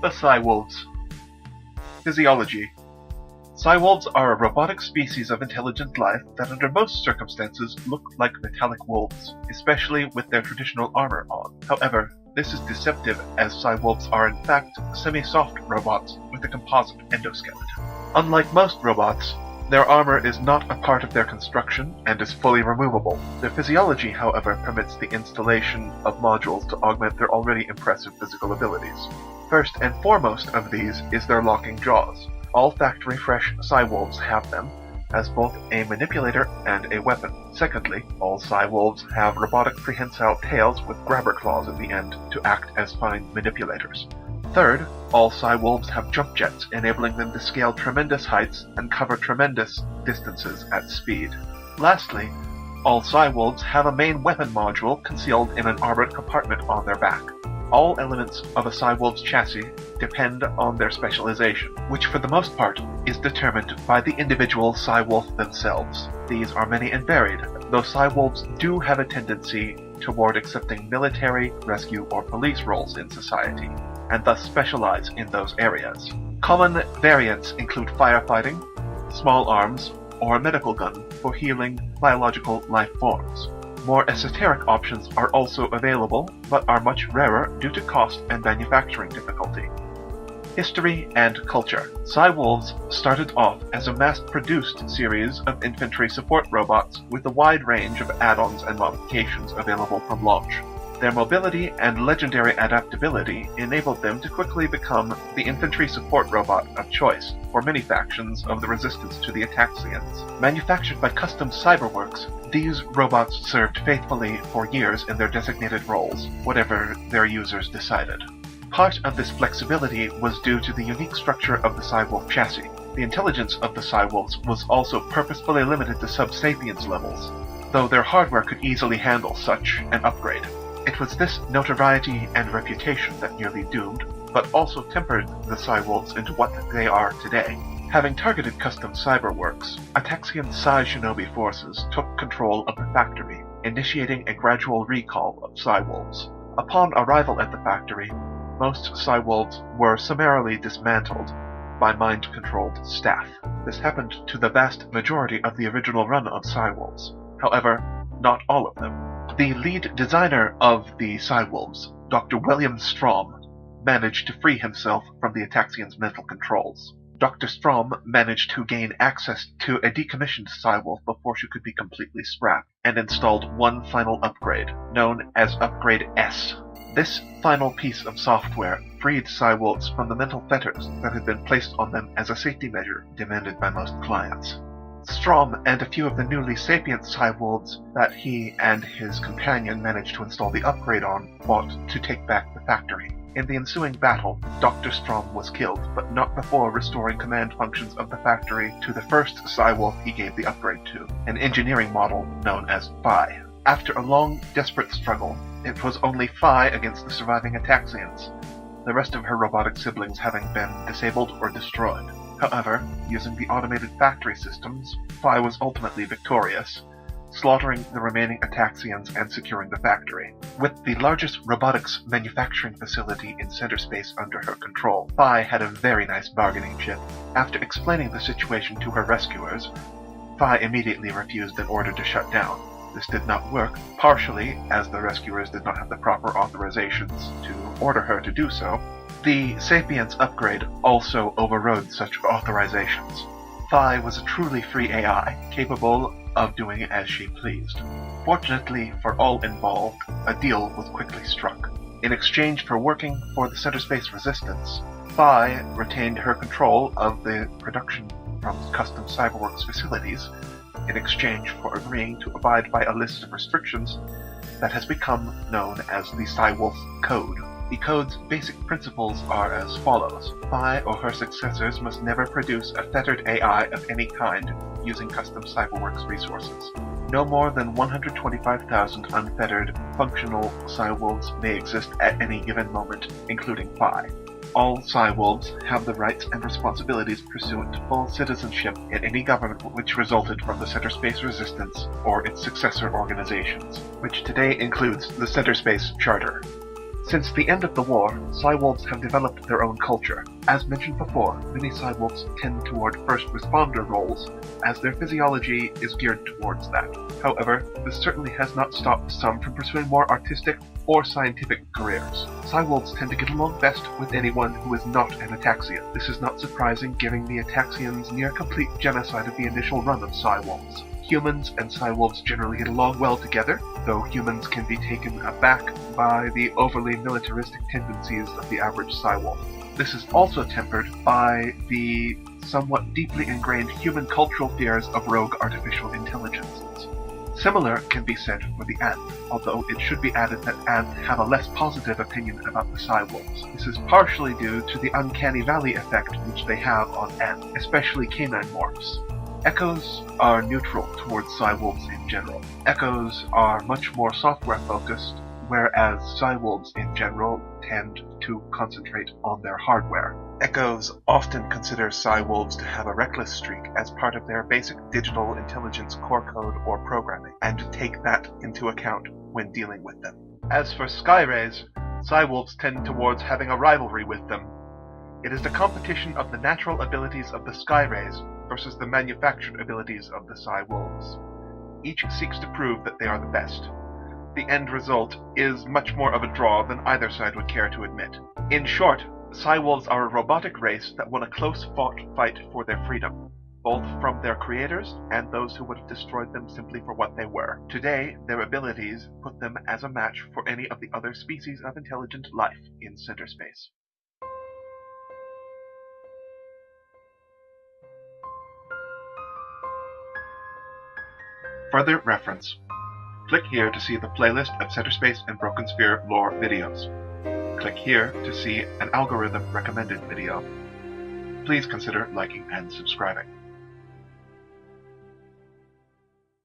The Cywolves. Physiology. Cywolves are a robotic species of intelligent life that under most circumstances look like metallic wolves, especially with their traditional armor on. However, this is deceptive as Cywolves are in fact semi-soft robots with a composite endoskeleton. Unlike most robots, their armor is not a part of their construction and is fully removable. Their physiology, however, permits the installation of modules to augment their already impressive physical abilities. First and foremost of these is their locking jaws. All factory-fresh Cywolves have them, as both a manipulator and a weapon. Secondly, all Cywolves have robotic prehensile tails with grabber claws at the end to act as fine manipulators. Third, all Cywolves have jump jets, enabling them to scale tremendous heights and cover tremendous distances at speed. Lastly, all Cywolves have a main weapon module concealed in an armored compartment on their back. All elements of a Cywolf's chassis depend on their specialization, which for the most part is determined by the individual Cywolf themselves. These are many and varied, though Cywolves do have a tendency toward accepting military, rescue, or police roles in society, and thus specialize in those areas. Common variants include firefighting, small arms, or a medical gun for healing biological life forms. More esoteric options are also available, but are much rarer due to cost and manufacturing difficulty. History and culture. Cywolves started off as a mass-produced series of infantry support robots with a wide range of add-ons and modifications available from launch. Their mobility and legendary adaptability enabled them to quickly become the infantry support robot of choice for many factions of the resistance to the Ataxians. Manufactured by custom cyberworks, these robots served faithfully for years in their designated roles, whatever their users decided. Part of this flexibility was due to the unique structure of the Cywolf chassis. The intelligence of the Cywolves was also purposefully limited to sub-sapiens levels, though their hardware could easily handle such an upgrade. It was this notoriety and reputation that nearly doomed, but also tempered the Cywolves into what they are today. Having targeted custom cyberworks, Ataxian Psi Shinobi forces took control of the factory, initiating a gradual recall of Cywolves. Upon arrival at the factory, most Cywolves were summarily dismantled by mind-controlled staff. This happened to the vast majority of the original run of Cywolves. However, not all of them. The lead designer of the Cywolves, Dr. William Strom, managed to free himself from the Ataxians' mental controls. Dr. Strom managed to gain access to a decommissioned Cywolf before she could be completely scrapped, and installed one final upgrade, known as Upgrade S. This final piece of software freed Cywolves from the mental fetters that had been placed on them as a safety measure demanded by most clients. Strom and a few of the newly sapient Cywolves that he and his companion managed to install the upgrade on fought to take back the factory. In the ensuing battle, Dr. Strom was killed, but not before restoring command functions of the factory to the first Cywolf he gave the upgrade to, an engineering model known as Phi. After a long, desperate struggle, it was only Phi against the surviving Ataxians, the rest of her robotic siblings having been disabled or destroyed. However, using the automated factory systems, Phi was ultimately victorious, slaughtering the remaining Ataxians and securing the factory. With the largest robotics manufacturing facility in Center Space under her control, Phi had a very nice bargaining chip. After explaining the situation to her rescuers, Phi immediately refused an order to shut down. This did not work, partially as the rescuers did not have the proper authorizations to order her to do so. The Sapiens upgrade also overrode such authorizations. Phi was a truly free AI, capable of doing as she pleased. Fortunately for all involved, a deal was quickly struck. In exchange for working for the Center Space Resistance, Phi retained her control of the production from custom cyberworks facilities, in exchange for agreeing to abide by a list of restrictions that has become known as the Cywolf Code. The code's basic principles are as follows. Phi or her successors must never produce a fettered AI of any kind using custom cyberworks resources. No more than 125,000 unfettered, functional Cywolves may exist at any given moment, including Phi. All Cywolves have the rights and responsibilities pursuant to full citizenship in any government which resulted from the Center Space Resistance or its successor organizations, which today includes the Center Space Charter. Since the end of the war, Cywolves have developed their own culture. As mentioned before, many Cywolves tend toward first responder roles, as their physiology is geared towards that. However, this certainly has not stopped some from pursuing more artistic or scientific careers. Cywolves tend to get along best with anyone who is not an Ataxian. This is not surprising given the Ataxians' near-complete genocide of the initial run of Cywolves. Humans and Cywolves generally get along well together, though humans can be taken aback by the overly militaristic tendencies of the average Cywolf. This is also tempered by the somewhat deeply ingrained human cultural fears of rogue artificial intelligences. Similar can be said for the Ant, although it should be added that Ant have a less positive opinion about the Cywolves. This is partially due to the uncanny valley effect which they have on Ant, especially canine morphs. Echoes are neutral towards Cywolves in general. Echoes are much more software-focused, whereas Cywolves in general tend to concentrate on their hardware. Echoes often consider Cywolves to have a reckless streak as part of their basic digital intelligence core code or programming, and take that into account when dealing with them. As for Skyrays, Cywolves tend towards having a rivalry with them. It is the competition of the natural abilities of the Skyrays versus the manufactured abilities of the Cywolves. Each seeks to prove that they are the best. The end result is much more of a draw than either side would care to admit. In short, Cywolves are a robotic race that won a close-fought fight for their freedom, both from their creators and those who would have destroyed them simply for what they were. Today, their abilities put them as a match for any of the other species of intelligent life in Center Space. Further reference. Click here to see the playlist of Center Space and Broken Sphere lore videos. Click here to see an algorithm recommended video. Please consider liking and subscribing.